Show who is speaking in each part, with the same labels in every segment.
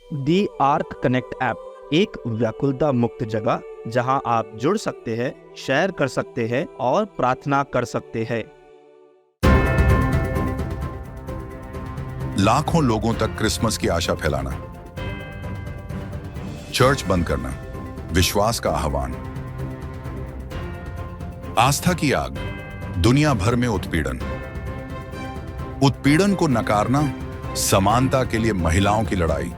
Speaker 1: दी arc connect app एक व्याकुलता मुक्त जगह जहां आप जुड़ सकते हैं, शेयर कर सकते हैं और प्रार्थना कर सकते हैं।
Speaker 2: लाखों लोगों तक क्रिसमस की आशा फैलाना, चर्च बंद करना, विश्वास का आह्वान, आस्था की आग, दुनिया भर में उत्पीड़न, उत्पीड़न को नकारना, समानता के लिए महिलाओं की लड़ाई।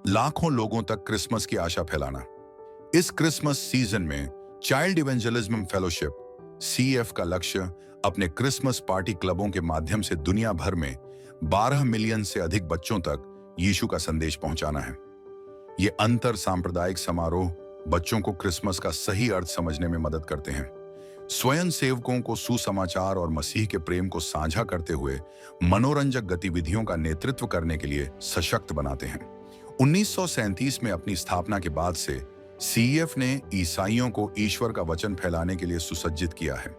Speaker 2: लाखों लोगों तक क्रिसमस की आशा फैलाना। इस क्रिसमस सीजन में चाइल्ड इवेंजलिज्म फेलोशिप CEF का लक्ष्य अपने क्रिसमस पार्टी क्लबों के माध्यम से दुनिया भर में 12 मिलियन से अधिक बच्चों तक यीशु का संदेश पहुंचाना है। ये अंतर सांप्रदायिक समारोह बच्चों को क्रिसमस का सही अर्थ समझने में मदद करते हैं, स्वयं सेवकों को सुसमाचार और मसीह के प्रेम को साझा करते हुए मनोरंजक गतिविधियों का नेतृत्व करने के लिए सशक्त बनाते हैं। 1937 में अपनी स्थापना के बाद से CEF ने ईसाइयों को ईश्वर का वचन फैलाने के लिए सुसज्जित किया है।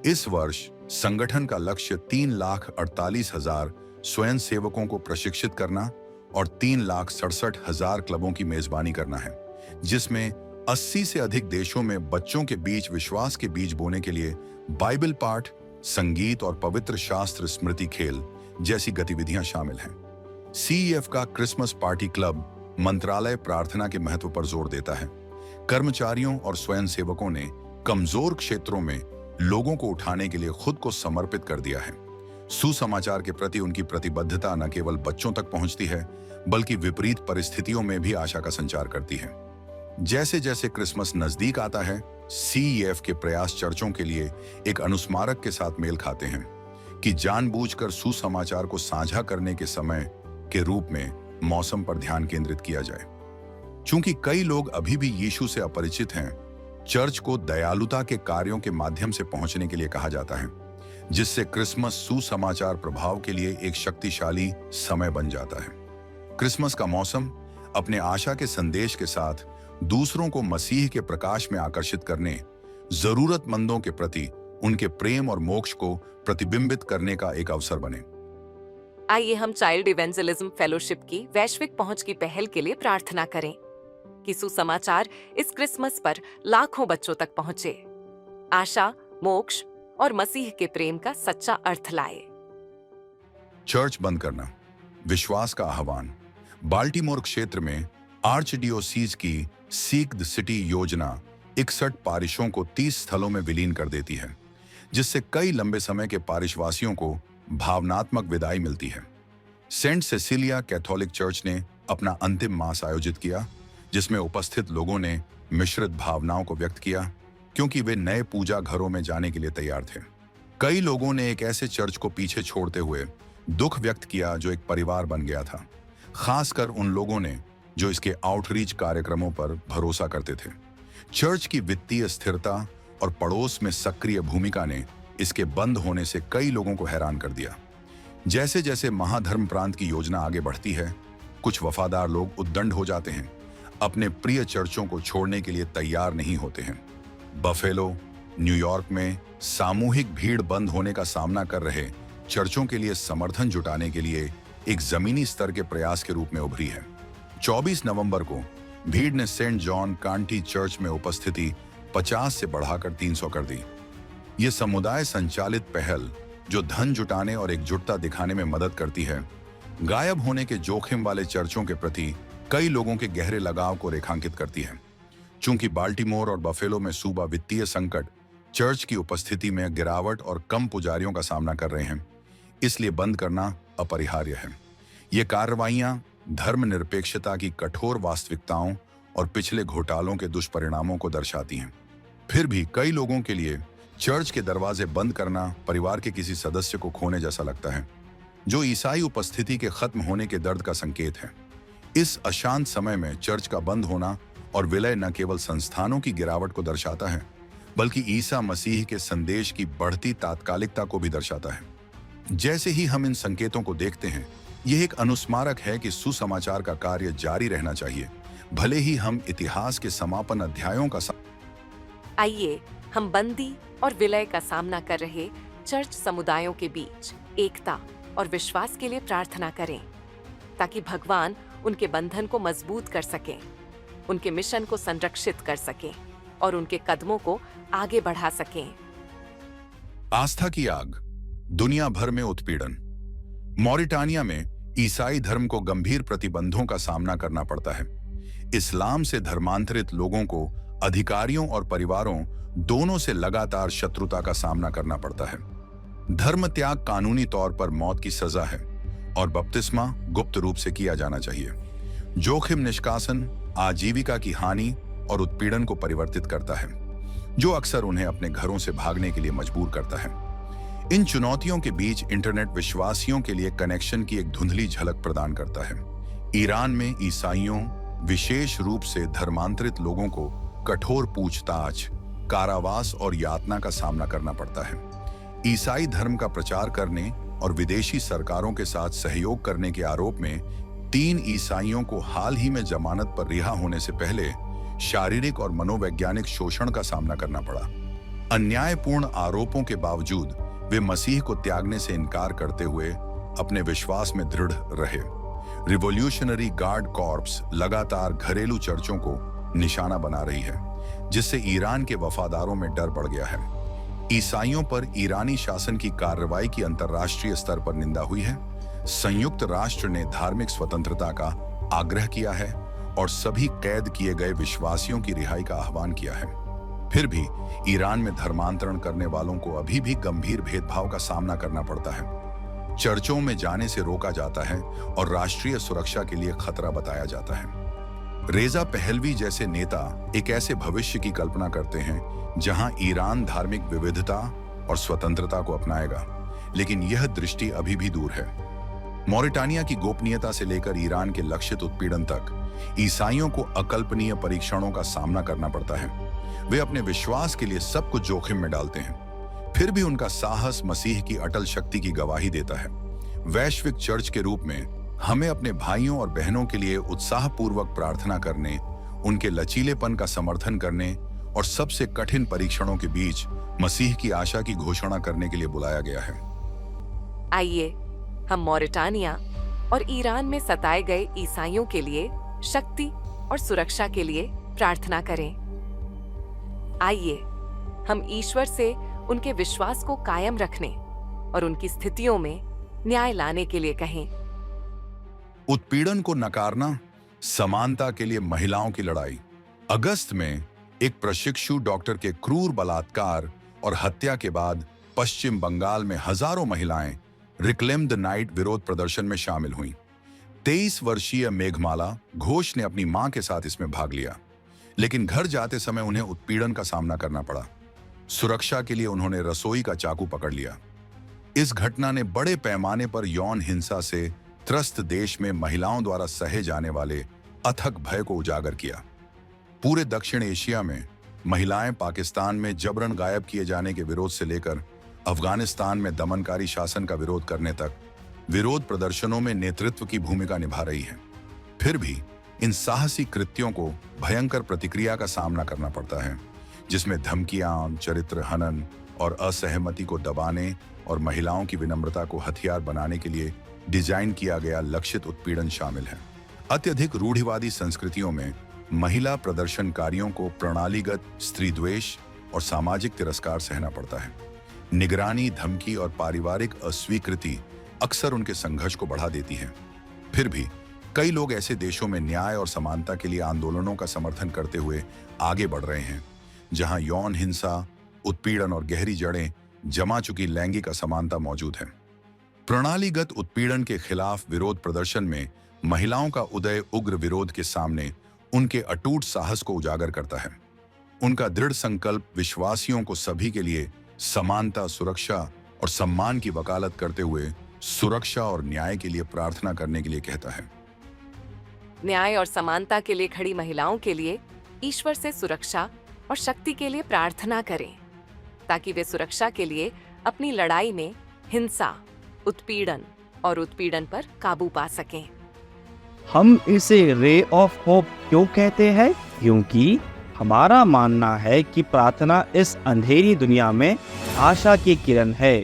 Speaker 2: इस वर्ष संगठन का लक्ष्य 3,48,000 स्वयं सेवकों को प्रशिक्षित करना और 3,67,000 क्लबों की मेजबानी करना है, जिसमें 80 से अधिक देशों में बच्चों के बीच विश्वास के बीज बोने के लिए बाइबल पाठ, संगीत और पवित्र शास्त्र स्मृति खेल जैसी गतिविधियां शामिल हैं। CEF का क्रिसमस पार्टी क्लब मंत्रालय प्रार्थना के महत्व पर जोर देता है। कर्मचारियों और स्वयंसेवकों ने कमजोर क्षेत्रों में लोगों को उठाने के लिए खुद को समर्पित कर दिया है। सुसमाचार के प्रति उनकी प्रतिबद्धता न केवल बच्चों तक पहुंचती है, बल्कि विपरीत परिस्थितियों में भी आशा का संचार करती है। जैसे जैसे क्रिसमस नजदीक आता है, CEF के प्रयास चर्चों के लिए एक अनुस्मारक के साथ मेल खाते हैं कि जानबूझकर सुसमाचार को साझा करने के समय के रूप में मौसम पर ध्यान केंद्रित किया जाए। चूंकि कई लोग अभी भी यीशु से अपरिचित हैं, चर्च को दयालुता के कार्यों के माध्यम से पहुंचने के लिए कहा जाता है, जिससे क्रिसमस सुसमाचार प्रभाव के लिए एक शक्तिशाली समय बन जाता है। क्रिसमस का मौसम अपने आशा के संदेश के साथ दूसरों को मसीह के प्रकाश में आकर्षित करने, जरूरतमंदों के प्रति उनके प्रेम और मोक्ष को प्रतिबिंबित करने का एक अवसर बने।
Speaker 3: आइए हम चाइल्ड इवेंजलिज्म फेलोशिप की वैश्विक पहुंच की पहल के लिए प्रार्थना करें कि सुसमाचार इस क्रिसमस पर लाखों बच्चों तक पहुंचे, आशा, मोक्ष और मसीह के प्रेम का सच्चा अर्थ लाए।
Speaker 2: चर्च बंद करना, विश्वास का आह्वान। बाल्टीमोर क्षेत्र में आर्चडियोसीज की सीक द सिटी योजना 61 पारिशों को 30 स्थलों में विलीन कर देती है, जिससे कई लंबे समय के पारिशवासियों को भावनात्मक विदाई मिलती है। सेंट सेसिलिया कैथोलिक चर्च ने अपना अंतिम मास आयोजित किया, जिसमें उपस्थित लोगों ने मिश्रित भावनाओं को व्यक्त किया, क्योंकि वे नए पूजा घरों में जाने के लिए तैयार थे। कई लोगों ने एक ऐसे चर्च को पीछे छोड़ते हुए दुख व्यक्त किया जो एक परिवार बन गया था, खासकर उन लोगों ने जो इसके आउटरीच कार्यक्रमों पर भरोसा करते थे। चर्च की वित्तीय स्थिरता और पड़ोस में सक्रिय भूमिका ने इसके बंद होने से कई लोगों को हैरान कर दिया। जैसे जैसे महाधर्म प्रांत की योजना आगे बढ़ती है, कुछ वफादार लोग उद्दंड हो जाते हैं, अपने प्रिय चर्चों को छोड़ने के लिए तैयार नहीं होते हैं। बफेलो, न्यूयॉर्क में सामूहिक भीड़ बंद होने का सामना कर रहे चर्चों के लिए समर्थन जुटाने के लिए एक जमीनी स्तर के प्रयास के रूप में उभरी है। 24 नवंबर को भीड़ ने सेंट जॉन कांटी चर्च में उपस्थिति 50 से बढ़ाकर 300 कर दी। ये समुदाय संचालित पहल, जो धन जुटाने और एकजुटता दिखाने में मदद करती है, गायब होने के जोखिम वाले चर्चों के प्रति कई लोगों के गहरे लगाव को रेखांकित करती है। चूंकि बाल्टीमोर और बफेलो में सूबा वित्तीय संकट, चर्च की उपस्थिति में गिरावट और कम पुजारियों का सामना कर रहे हैं, इसलिए बंद करना अपरिहार्य है। ये कार्रवाइयां धर्मनिरपेक्षता की कठोर वास्तविकताओं और पिछले घोटालों के दुष्परिणामों को दर्शाती हैं। फिर भी कई लोगों के लिए चर्च के दरवाजे बंद करना परिवार के किसी सदस्य को खोने जैसा लगता है, जो ईसाई उपस्थिति के खत्म होने के दर्द का संकेत है। इस अशांत समय में चर्च का बंद होना और विलय न केवल संस्थानों की गिरावट को दर्शाता है, बल्कि ईसा मसीह के संदेश की बढ़ती तात्कालिकता को भी दर्शाता है। जैसे ही हम इन संकेतों को देखते हैं, यह एक अनुस्मारक है कि सुसमाचार का कार्य जारी रहना चाहिए, भले ही हम इतिहास के समापन अध्यायों का
Speaker 3: आइए हम बंदी और विलय का सामना कर रहे चर्च समुदायों के बीच एकता और विश्वास के लिए प्रार्थना करें, ताकि भगवान उनके बंधन को मजबूत कर सकें, उनके मिशन को संरक्षित कर सकें और उनके कदमों को आगे बढ़ा सकें।
Speaker 2: आस्था की आग, दुनिया भर में उत्पीड़न। मॉरिटानिया में ईसाई धर्म को गंभीर प्रतिबंधों का सामना करना पड़ता है। इस्लाम से धर्मांतरित लोगों को अधिकारियों और परिवारों दोनों से लगातार शत्रुता का सामना करना पड़ता है। धर्म त्याग कानूनी तौर पर मौत की सजा है और बपतिस्मा गुप्त रूप से किया जाना चाहिए। जोखिम निष्कासन आजीविका की हानि और उत्पीड़न को परिवर्तित करता है, जो अक्सर उन्हें अपने घरों से भागने के लिए मजबूर करता है। इन चुनौतियों के बीच इंटरनेट विश्वासियों के लिए कनेक्शन की एक धुंधली झलक प्रदान करता है। ईरान में ईसाइयों, विशेष रूप से धर्मांतरित लोगों को कठोर पूछताछ, कारावास और यातना का सामना करना पड़ता है। ईसाई धर्म का प्रचार करने और विदेशी सरकारों के साथ सहयोग करने के आरोप में 3 ईसाइयों को हाल ही में जमानत पर रिहा होने से पहले शारीरिक और मनोवैज्ञानिक शोषण का सामना करना पड़ा। अन्यायपूर्ण आरोपों के बावजूद वे मसीह को त्यागने से इनकार करते हुए अपने विश्वास में दृढ़ रहे। रिवॉल्यूशनरी गार्ड कॉर्प्स लगातार घरेलू चर्चों को निशाना बना रही है, जिससे ईरान के वफादारों में डर बढ़ गया है। ईसाइयों पर ईरानी शासन की कार्रवाई की अंतर्राष्ट्रीय स्तर पर निंदा हुई है। संयुक्त राष्ट्र ने धार्मिक स्वतंत्रता का आग्रह किया है और सभी कैद किए गए विश्वासियों की रिहाई का आह्वान किया है। फिर भी ईरान में धर्मांतरण करने वालों को अभी भी गंभीर भेदभाव का सामना करना पड़ता है। चर्चों में जाने से रोका जाता है और राष्ट्रीय सुरक्षा के लिए खतरा बताया जाता है। रेजा पहलवी जैसे नेता एक ऐसे भविष्य की कल्पना करते हैं जहां ईरान धार्मिक विविधता और स्वतंत्रता को अपनाएगा, लेकिन यह दृष्टि अभी भी दूर है। मॉरिटानिया की गोपनीयता से लेकर ईरान के लक्षित उत्पीड़न तक ईसाइयों को अकल्पनीय परीक्षणों का सामना करना पड़ता है। वे अपने विश्वास के लिए सब कुछ जोखिम में डालते हैं, फिर भी उनका साहस मसीह की अटल शक्ति की गवाही देता है। वैश्विक चर्च के रूप में हमें अपने भाइयों और बहनों के लिए उत्साहपूर्वक प्रार्थना करने, उनके लचीलेपन का समर्थन करने और सबसे कठिन परीक्षणों के बीच मसीह की आशा की घोषणा करने के लिए बुलाया गया है।
Speaker 3: आइए हम मॉरिटानिया और ईरान में सताए गए ईसाइयों के लिए शक्ति और सुरक्षा के लिए प्रार्थना करें। आइए हम ईश्वर से उनके विश्वास को कायम रखने और उनकी स्थितियों में न्याय लाने के लिए कहें।
Speaker 2: उत्पीड़न को नकारना, समानता के लिए महिलाओं की लड़ाई। अगस्त में एक प्रशिक्षु डॉक्टर के क्रूर बलात्कार और हत्या के बाद पश्चिम बंगाल में हजारों महिलाएं रिक्लेम द नाइट विरोध प्रदर्शन में शामिल हुईं। 23 वर्षीय मेघमाला घोष ने अपनी मां के साथ इसमें भाग लिया, लेकिन घर जाते समय उन्हें उत्पीड़न का सामना करना पड़ा। सुरक्षा के लिए उन्होंने रसोई का चाकू पकड़ लिया। इस घटना ने बड़े पैमाने पर यौन हिंसा से त्रस्त देश में महिलाओं द्वारा सहे जाने वाले अथक भय को उजागर किया। पूरे दक्षिण एशिया में महिलाएं पाकिस्तान में जबरन गायब किए जाने के विरोध से लेकर अफगानिस्तान में दमनकारी शासन का विरोध करने तक विरोध प्रदर्शनों में नेतृत्व की भूमिका निभा रही हैं। फिर भी इन साहसी कृत्यों को भयंकर प्रतिक्रिया का सामना करना पड़ता है, जिसमें धमकियां, चरित्र हनन और असहमति को दबाने और महिलाओं की विनम्रता को हथियार बनाने के लिए डिजाइन किया गया लक्षित उत्पीड़न शामिल है। अत्यधिक रूढ़िवादी संस्कृतियों में महिला प्रदर्शनकारियों को प्रणालीगत स्त्रीद्वेष और सामाजिक तिरस्कार सहना पड़ता है। निगरानी, धमकी और पारिवारिक अस्वीकृति अक्सर उनके संघर्ष को बढ़ा देती है। फिर भी कई लोग ऐसे देशों में न्याय और समानता के लिए आंदोलनों का समर्थन करते हुए आगे बढ़ रहे हैं, जहां यौन हिंसा, उत्पीड़न और गहरी जड़ें जमा चुकी लैंगिक असमानता मौजूद है। प्रणालीगत उत्पीड़न के खिलाफ विरोध प्रदर्शन में महिलाओं का उदय उग्र विरोध के सामने उनके अटूट साहस को उजागर करता है। उनका दृढ़ संकल्प विश्वासियों को सभी के लिए समानता, सुरक्षा और सम्मान की वकालत करते हुए सुरक्षा और न्याय के लिए प्रार्थना करने के लिए कहता है।
Speaker 3: न्याय और समानता के लिए खड़ी महिलाओं के लिए ईश्वर से सुरक्षा और शक्ति के लिए प्रार्थना करें, ताकि वे सुरक्षा के लिए अपनी लड़ाई में हिंसा, उत्पीड़न और उत्पीड़न पर काबू पा सकें।
Speaker 1: हम इसे रे ऑफ होप क्यों कहते हैं? क्योंकि हमारा मानना है कि प्रार्थना इस अंधेरी दुनिया में आशा की किरण है।